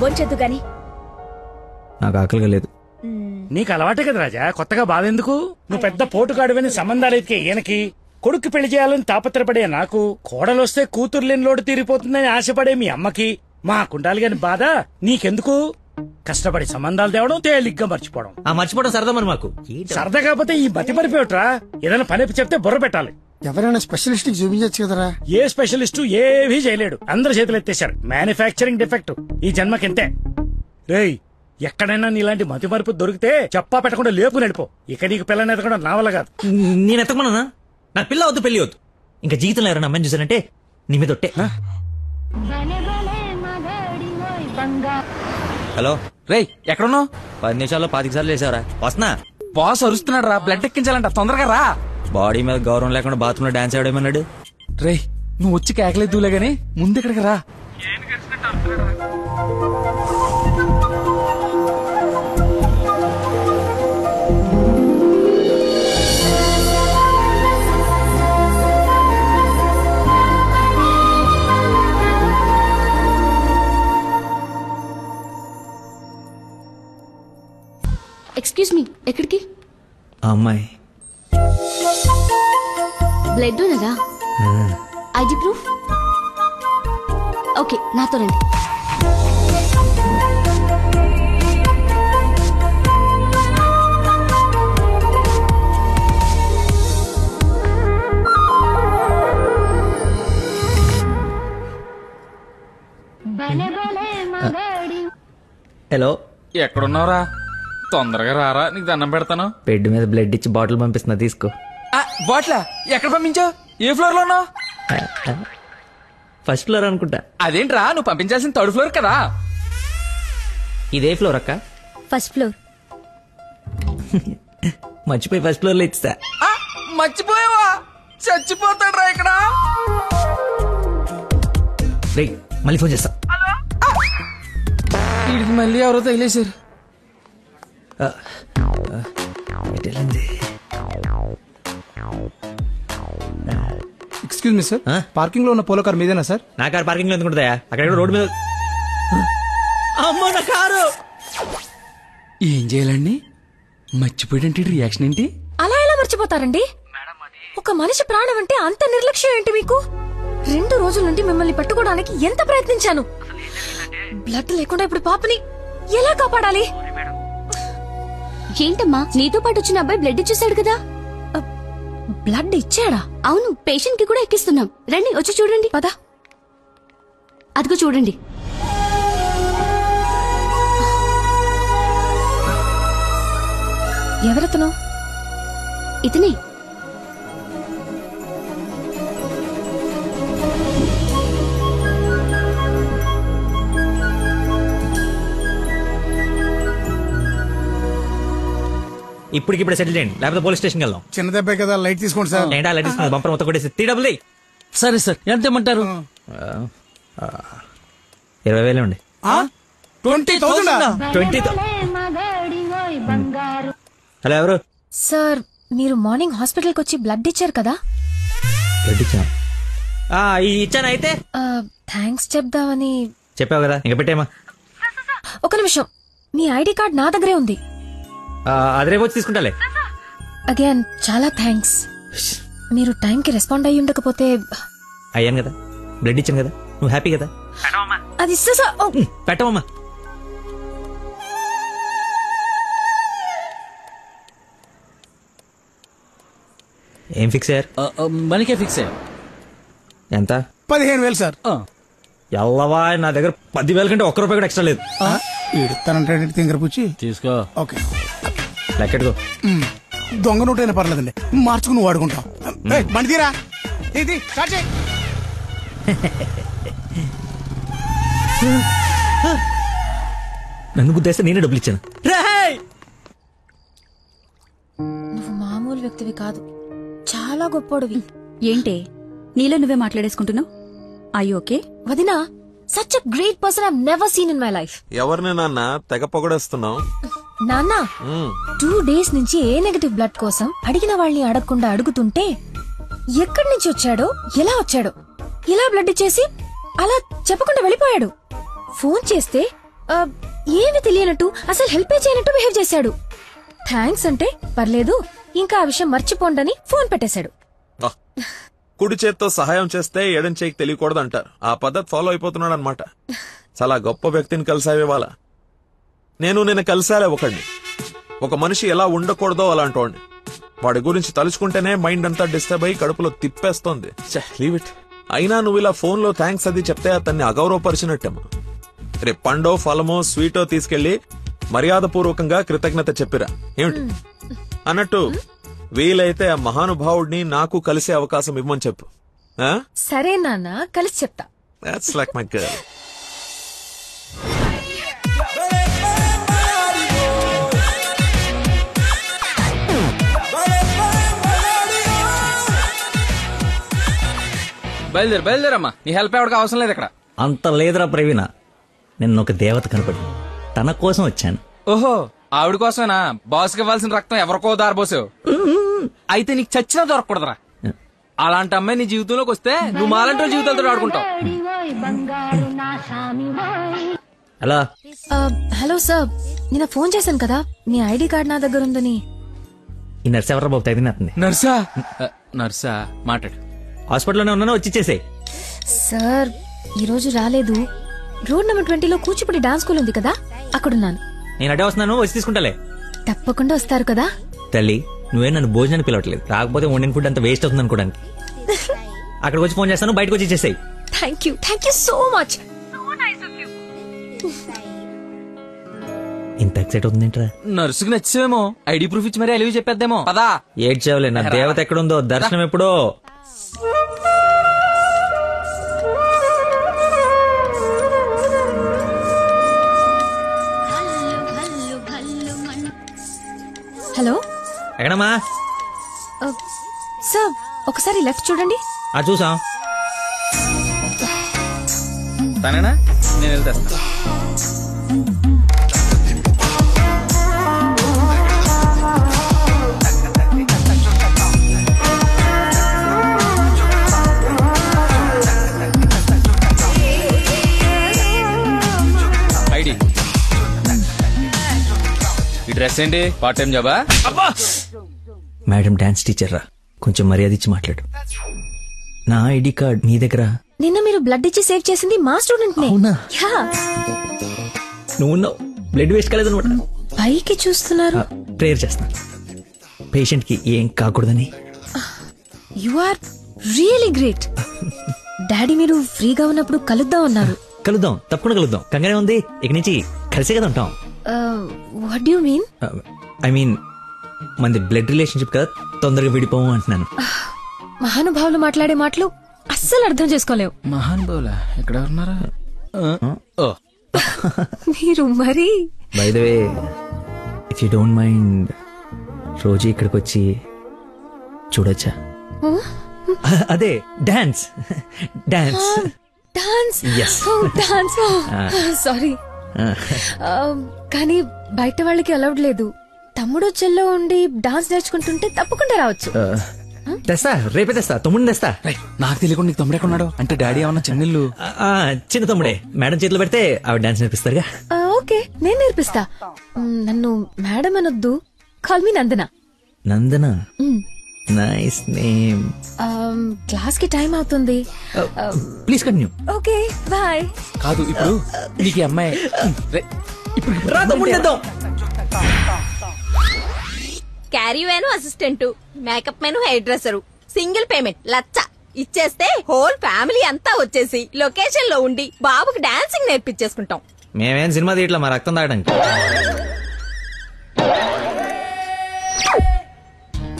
బొంచొద్దు గాని. నాకు ఆకలిగా లేదు. నీకు అలవాటే కదా రాజా, కొత్తగా బాధ ఎందుకు? నువ్వు పెద్ద పోటుగాడువని సంబంధాలు ఎతికే ఈయనకి, కొడుకు పెళ్లి చేయాలని తాపత్రపడే నాకు, కోడలొస్తే కూతురు లేని లోటు తీరిపోతుందని ఆశపడే మీ అమ్మకి, మాకుండాలి గాని బాధ నీకెందుకు? కష్టపడి సంబంధాలు తేవడం, తేలిగ్గా మర్చిపోవడం. మర్చిపోవడం సరదా మరి మాకు. సరదా కాకపోతే ఈ బతి పరిపోయట్రా. ఏదైనా పని చెప్తే బుర్ర పెట్టాలి. ఎవరైనా స్పెషలిస్ట్ కి చూపించచ్చు కదరా. ఏ స్పెషలిస్టు ఏవీ చేయలేడు, అందరు చేతులు ఎత్తేశారు. మ్యానుఫ్యాక్చరింగ్ డిఫెక్ట్ ఈ జన్మకింతే. రేయ్, ఎక్కడైనా నీలాంటి మతి మరుపు దొరికితే చెప్పా పెట్టకుండా లేపు నడిపో. ఇక నీకు పిల్లని ఎతకడం నా వల్ల కాదు. నేను ఎతకమన్నా? నాకు పిల్ల వద్దు, పెళ్లి వద్దు. ఇంకా జీవితంలో ఎవరైనా అమ్మని చూసానంటే నీ మీద ఒట్టే. హలో రేయ్, ఎక్కడున్నావు? 10 నిమిషాల్లో 25 సార్లు చేసావరా? వస్తున్నా. బాస్ అరుస్తున్నాడు రా, బ్లడ్ ఎక్కించాలంట, తొందరగా రా. బాడీ మీద గౌరవం లేకుండా బాత్రూమ్ లో డాన్స్ ఆడేమన్నాడు. రేయ్, నువ్వు వచ్చి కేకలేదులే గాని ముందు ఇక్కడికి రా. ఎక్స్క్యూజ్ మీ, ఎక్కడికి? అమ్మాయి బ్లడ్ ఉన్నదా? ID proof? ఓకే, నాతో రండి. హలో, ఎక్కడున్నావురా? తొందరగా రారా, నీకు దండం పెడతాను. బెడ్ మీద బ్లడ్ ఇచ్చి బాటిల్ పంపిస్తున్నా, తీసుకో. బాట్లా ఎక్కడ పంపించావు? ఏ ఫ్లోర్ లో ఉన్నావు? ఫస్ట్ ఫ్లోర్ అనుకుంటా. అదేంట్రా, నువ్వు పంపించాల్సిన 3rd ఫ్లోర్ కదా. ఇదే ఫ్లోర్ అక్క? First floor. మర్చిపోయి ఫస్ట్ ఫ్లోర్ లో ఇచ్చా. మర్చిపోయావా? చచ్చిపోతాడ్రా ఇక్కడ. రే, మళ్ళీ ఫోన్ చేస్తా. వీడికి మళ్ళీ ఎవరో తగిలేశారు. ఎక్స్క్యూజ్ మీ సార్, పార్కింగ్ లో ఉన్న పోలో కార్ మీదేనా సార్? నా కారు పార్కింగ్ లో ఎందుకుంటుందా? అక్కడ రోడ్డు మీద. అమ్మో, నా కారు! ఏం చేయాలండి? మర్చిపోయాడంటే రియాక్షన్ ఏంటి? అలా ఎలా మర్చిపోతారండి? ఒక మనిషి ప్రాణం అంటే అంత నిర్లక్ష్యం ఏంటి మీకు? 2 రోజుల నుండి మిమ్మల్ని పట్టుకోవడానికి ఎంత ప్రయత్నించాను. బ్లడ్ లేకుండా ఇప్పుడు పాపని ఎలా కాపాడాలి? ఏంటమ్మా, నీతో పాటు వచ్చిన అబ్బాయి బ్లడ్ ఇచ్చేసాడు కదా? బ్లడ్ ఇచ్చాడా? అవును, పేషెంట్ కి కూడా ఎక్కిస్తున్నాం. రండి, వచ్చి చూడండి. పద. అదిగో చూడండి. ఎవరతను? ఇతనే. ఇప్పటికిప్పుడు సెటిల్ చేయండి, లేకపోతే పోలీస్ స్టేషన్కి వెళ్దాం. చిన్న దెబ్బే కదా, లైట్ తీసుకోండి సార్. ఏంటా లైట్ తీసుకుని బంపర్ మొత్తం కొట్టేసి 3 డబ్బులు. సరే సార్, ఎంత ఇమ్మంటారు? 20,000 ఉండి. 20,000? 20,000. హలో, ఎవరు? సార్, మీరు మార్నింగ్ హాస్పిటల్కి వచ్చి బ్లడ్ ఇచ్చారు కదా? బ్లడ్ ఇచ్చాను. ఇచ్చాను. అయితే థ్యాంక్స్ చెప్దామని. చెప్పావు కదా, ఇంకా పెట్టేమా. ఒక నిమిషం, మీ ఐడి కార్డ్ నా దగ్గరే ఉంది. అది రేపు వచ్చి తీసుకుంటాలే. అగైన్ చాలా థ్యాంక్స్. మీరు టైంకి రెస్పాండ్ అయ్యి ఉండకపోతే. అయ్యాను కదా, బ్లడ్ ఇచ్చాను కదా, నువ్వు హ్యాపీ కదా. అది పెట్టమమ్మా. ఏం ఫిక్స్ అయ్యారు? మనకే ఫిక్స్ అయ్యారు. ఎంత? 15,000 సార్. ఎల్లవా, నా దగ్గర 10,000 కంటే ₹1 కూడా ఎక్స్ట్రా లేదు. ఇడతానంటే తింగర పుచ్చి తీసుకో. ఓకే, లెక్కెట్టుకో. దొంగ నోటైనా పర్లేదండి, మార్చుకుని వాడుకుంటాం. బండి తీరా, ఇది స్టార్ట్ చేయి. నన్ను గుద్దేస్తే నేనే డబ్బులు ఇచ్చాను. నువ్వు మామూలు వ్యక్తివి కాదు, చాలా గొప్పోడివి. ఏంటే నీలో నువ్వే మాట్లాడేసుకుంటున్నావు? I okay? వదినా, such a great person I've never seen in my life. ఎవరిని నాన్న తెగ పొగడేస్తున్నావు? నాన్న, 2 days నుంచి ఏ నెగటివ్ బ్లడ్ కోసం అడిగిన వాళ్ళని అడగకుండా అడుగుతుంటే ఎక్కడి నుంచి వచ్చాడో, ఎలా వచ్చాడో, ఇలా బ్లడ్ ఇచ్చేసి అలా చెప్పకుండా వెళ్ళిపోయాడు. ఫోన్ చేస్తే ఏమి తెలియనట్టు అసలు హెల్ప్ చేయనట్టు బిహేవ్ చేశాడు. థ్యాంక్స్ అంటే పర్లేదు, ఇంకా ఆ విషయం మర్చిపోండని ఫోన్ పెట్టేశాడు. కుడి చేత్తో సహాయం చేస్తే ఎడం చేయికి తెలియకూడదు అంటారు. ఆ పద్ధతి ఫాలో అయిపోతున్నాడు అనమాట. చాలా గొప్ప వ్యక్తిని కలిసావే వాళ్ళ. నేను కలిసాలే ఒకడిని. ఒక మనిషి ఎలా ఉండకూడదో అలాంటి వాడిని. వాడి గురించి తలుచుకుంటేనే మైండ్ అంతా డిస్టర్బ్ అయ్యి కడుపులో తిప్పేస్తోంది. Leave it. అయినా నువ్వు ఇలా ఫోన్ లో థ్యాంక్స్ అది చెప్తే అతన్ని అగౌరవపరిచినట్టేమో. రేపు పండో ఫలమో స్వీటో తీసుకెళ్లి మర్యాదపూర్వకంగా కృతజ్ఞత చెప్పిరా ఏమిటి అన్నట్టు. వీలైతే ఆ మహానుభావుడిని నాకు కలిసే అవకాశం ఇవ్వమని చెప్పు. సరే నాన్న, కలిసి చెప్తా. That's like my girl. బయలుదేరమ్మా, నీ హెల్ప్ ఎవరికి అవసరం లేదు ఇక్కడ. అంత లేదురా ప్రవీణ, నిన్న ఒక దేవత కనపడి తన కోసం వచ్చాను. ఓహో, ఆవిడ కోసమేనా? బాస్కి ఇవ్వాల్సిన రక్తం ఎవరికో దారబోసావు. అయితే నీకు చచ్చినా దొరకకూడదురా. అలాంటి అమ్మాయి నీ జీవితంలోకి వస్తే నువ్వు మాలంటి జీవితాలతో ఆడుకుంటావు. హలో హలో సార్, నిన్న ఫోన్ చేశాను కదా, మీ ఐడి కార్డ్ నా దగ్గర ఉందని. ఈ నర్స్ ఎవరా బాబు తగినట్టుంది? నర్సా మాట్లాడు. హాస్పిటల్లోనే ఉన్నాను, వచ్చి ఇచ్చేసేయ్. సార్ ఈ రోజు రాలేదు. రోడ్ నెంబర్ 20లో కూచిపూడి డాన్స్ స్కూల్ ఉంది కదా, అక్కడున్నాను. నేను అడే వస్తున్నాను, వచ్చి తీసుకుంటాలే. తప్పకుండా వస్తారు కదా. తల్లి, నువ్వే నన్ను భోజనానికి పిలవట్లేదు. రాకపోతే వండిన ఫుడ్ అంత వేస్ట్ అవుతుంది అనుకోడానికి. అక్కడికి వచ్చి ఫోన్ చేస్తాను, బయటకు వచ్చి ఇచ్చేసాయి. Thank you so much. ఇంత ఎక్సైట్ అవుతుందేంట్రా? నర్సుకి నచ్చేమో, ఐడి ప్రూఫ్ ఇచ్చి మరీ అలివి చెప్పేద్దేమో. పదా ఏడ్చేవలే, నా దేవత ఎక్కడుందో దర్శనం ఎప్పుడో. హలో, ఎక్కడమ్మా? సార్ ఒకసారి లెఫ్ట్ చూడండి. చూసాం. తనేనా? నేను వెళ్తా. ఐడి, ఈ డ్రెస్ ఏంటి? పార్ట్ టైం జాబా? మేడం డాన్స్ టీచర్ రా, కొంచెం మర్యాద ఇచ్చి మాట్లాడు. నా ఐడి కార్డ్ మీ దగ్గర. నిన్న మీరు బ్లడ్ ఇచ్చి సేవ్ చేసింది మా స్టూడెంట్ నే. అవునా? యా. నువ్వు బ్లడ్ వేస్ట్ కాలేదన్నమాట. పైకి చూస్తున్నారు. ప్రేయర్ చేస్తా, పేషెంట్ కి ఏం కాకూడదని. You are really great. Daddy మీరు ఫ్రీగా ఉన్నప్పుడు కలుద్దాం అన్నారు. కలుద్దాం, తప్పకుండా కలుద్దాం. కంగానే ఉంది, ఇక నుంచి కలిసే కదా ఉంటాం. What do you mean? I mean మనది బ్లడ్ రిలేషన్షిప్ కదా, తొందరగా విడిపోము అంటున్నాను. మహానుభావులు మాట్లాడే మాటలు అస్సలు అర్థం చేసుకోలేవు. మహానుభావులా? ఎక్కడ ఉన్నారా? మీరు మరి. By the way, if you don't mind, రోజు ఇక్కడికి వచ్చి చూడొచ్చా? అదే dance. Dance dance. Yes. Dance. Sorry, కానీ బయట వాళ్ళకి అలౌడ్ లేదు. తమ్ముడు చెల్లో ఉండి డాన్స్ నేర్చుకుంటుంటే తప్పకుండా రావచ్చు. తెస్తా, రేపే తెస్తా. తమ్ముడిని తెస్తా. నాకు తెలియకుండా నీకు తమ్ముడు ఎక్కడున్నాడు? అంటే డాడీ ఏమన్నా చెన్నెళ్ళు? చిన్న తమ్ముడే. మేడం చేతిలో పెడితే ఆవిడ డాన్స్ నేర్పిస్తారుగా. ఓకే, నేను నేర్పిస్తా. నన్ను మేడం అనొద్దు, call me Nandana. Nandana, nice name. Class కి టైం అవుతుంది. Please continue. Okay, bye. కాదు, ఇప్పుడు నీకు ఈ అమ్మాయి క్యారీ వేను అసిస్టెంట్, మేకప్ మెను హెయిర్ డ్రెస్సరు, సింగిల్ పేమెంట్ 1,00,000 ఇచ్చేస్తే హోల్ ఫ్యామిలీ అంతా వచ్చేసి లొకేషన్ లో ఉండి బాబుకి డాన్సింగ్ నేర్పించేసుకుంటాం. మేమేం సినిమా తీయట్లా, మా రక్తం తాగడానికి.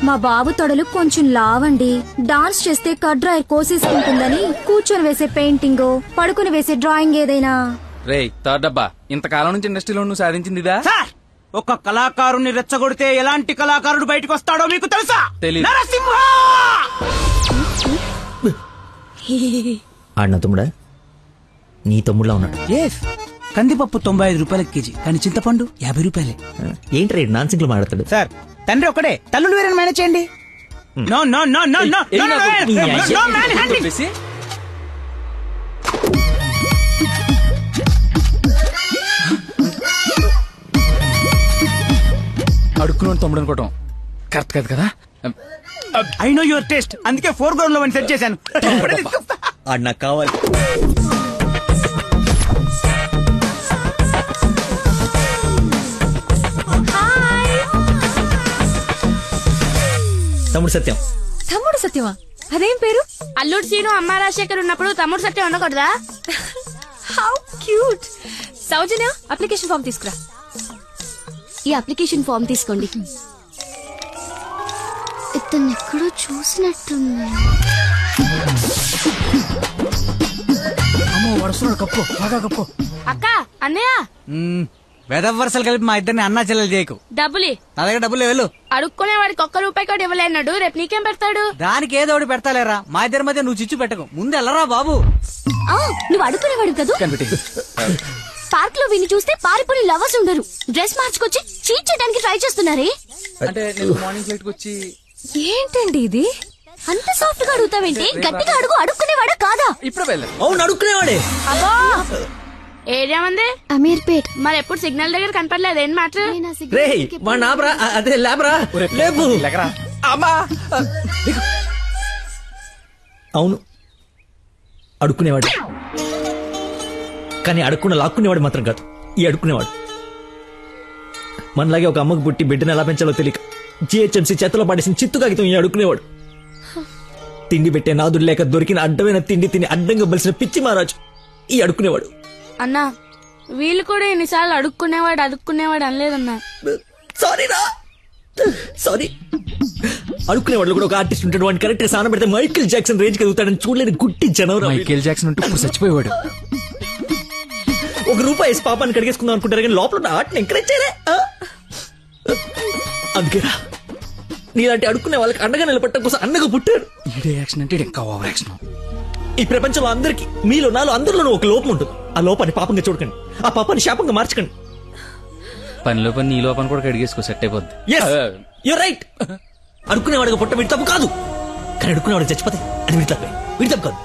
మా బాబు తొడలు కొంచెం లావండి. డాన్స్ చేస్తే కడ్రాయర్ కోసేసుకుంటుందని కూర్చొని వేసే పెయింటింగ్, పడుకుని వేసే డ్రాయింగ్ ఏదైనా. రేయ్ థర్డ్ డబ్బా, ఇంతకాలం నుంచి ఇండస్ట్రీలో నువ్వు సాధించింది ఇదా? ఒక కళాకారుని రెచ్చగొడితే ఎలాంటి కళాకారుడు బయటకు వస్తాడో మీకు తెలుసా? తెలీదు. నరసింహ! ఆడిన తమ్ముడా? నీ తమ్ముడులా ఉన్నాడు. కందిపప్పు 95 రూపాయల కేజీ, కానీ చింతపండు 50 రూపాయలే. ఏంటి రేట్ నాన్ సింగ్లు మాట్లాడతాడు? సార్, తండ్రి ఒకడే, తల్లులు వేరే మేనేజ్ చేయండి. No no no no no no no man handing. అడుక్కుని తమ్ముడు అనుకోవటం కరెక్ట్ కాదు కదా. ఐ నో యువర్ టేస్ట్, అందుకే 4 గ్రౌండ్ లో సెట్ చేశాను. ఆడు నాకు కావాలి. తమ్ముడు సత్యం. తమ్ముడు సత్యమా? అదేం పేరు? అల్లుడు సీను అమ్మ రాజశేఖర్ ఉన్నప్పుడు తమ్ముడు సత్యం ఉండకూడదా? How cute. Soujanya, application form తీసుకురా. ఈ అప్లికేషన్ ఫామ్ తీసుకోండి. ఇతను ఎక్కడో చూసినట్టుంది. అమ్మో వరుసలో కప్పు, బాగా కప్పు. అక్క, అన్నయ్య, వేదవ వరుసలు కలిపి మా ఇద్దరిని అన్నా చెల్లెలు చేయకు. డబ్బులి నా దగ్గర డబ్బులు వెళ్ళు. అడుక్కునే వాడికి ₹1 కూడా ఇవ్వలేన్నాడు. రేపు నీకేం పెడతాడు? దానికి ఏదో ఒకటి పెడతాలేరా, మా ఇద్దరి మధ్య నువ్వు చిచ్చు పెట్టకు. ముందు వెళ్ళరా బాబు. నువ్వు అడుగునేవాడు కదా. పార్క్ లో విని చూస్తే పారిపోయి లవర్స్ ఉండరు. డ్రెస్ మార్చుకొచ్చి చీట్ చేయడానికి ట్రై చేస్తున్నారే. అంటే నేను మార్నింగ్ ఫ్లైట్ వచ్చి. ఏంటండి ఇది? అంత సాఫ్ట్ గా అడుగుతావేంటి? గట్టిగా అడుగు. అడుక్కునేవాడా కాదా? ఇప్పుడు వెళ్ళాను. అవును అడుక్కునేవాడే. అబ్బో, ఏరియా ఉంది అమీర్పేట్. మరి ఎప్పుడు సిగ్నల్ దగ్గర కనపడలేదు. ఏం మాట? రే మా నాబ్రా, అదే లేబరా, లేబు. అమ్మా, అవును అడుక్కునేవాడు, కానీ అడుక్కున్న లాక్కునేవాడు మాత్రం కాదు ఈ అడుక్కునేవాడు. మనలాగే ఒక అమ్మకు పుట్టి బిడ్డను ఎలా పెంచాలో తెలియక జిహెచ్ఎంసీ చేతిలో పడేసిన చిత్తు కాగితం ఈ అడుక్కునేవాడు. తిండి పెట్టే నాదుడు లేక దొరికిన అడ్డమైన తిండి తిని అడ్డంగా బలిసిన పిచ్చి మహారాజు ఈ అడుక్కునేవాడు. అన్నా, వీళ్ళు కూడా ఎన్నిసార్లు అడుక్కునేవాడు అనలేదన్నా. సారీరా, సారీ. అడుక్కునేవాడు కూడా ఒక ఆర్టిస్ట్ ఉంటాడు. వాడిని కరెక్ట్ సాన పెడితే మైకేల్ జాక్సన్ రేంజ్ కలుగుతాడని చూడలేని గుట్టి జనవరం. మైకేల్ జాక్సన్ ఉంటూ ఇప్పుడు చచ్చిపోయేవాడు. ₹1 పాపాన్ని కడిగేసుకుందాం అనుకుంటారు కానీ లోపల ఆర్ట్ని ఎంకరేజ్ చేయలే. అందుకేరా నీలాంటి అడుక్కునే వాళ్ళకి అండగా నిలబట్టడం కోసం అన్నగా పుట్టారు. ఈడే యాక్షన్ అంటే ఇంకా ఓవర్ యాక్షన్. ఈ ప్రపంచంలో అందరికి మీలో నాలో అందరిలోనూ ఒక లోపం ఉంటుంది. ఆ లోపాన్ని పాపంగా చూడకండి, ఆ పాపాన్ని శాపంగా మార్చకండి. పనిలో పని నీ లోపల కూడా కడిగేసుకో, సెట్ అయిపోద్ది. You're right. అడుక్కునేవాడిగా పుట్ట వీడి తప్పు కాదు, కానీ అడుక్కునేవాడికి చచ్చిపోతే అది వీడి తప్పే. వీడి తప్పు కాదు,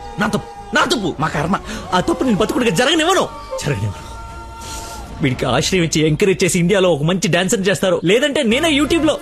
నా తప్పు, మా కర్మ. ఆ తప్పు నేను బతుకుడిగా జరగనివ్వను. వీడికి ఆశ్రయం ఇచ్చి ఎంకరేజ్ చేసి ఇండియాలో ఒక మంచి డాన్సర్ చేస్తారు, లేదంటే నేనే యూట్యూబ్ లో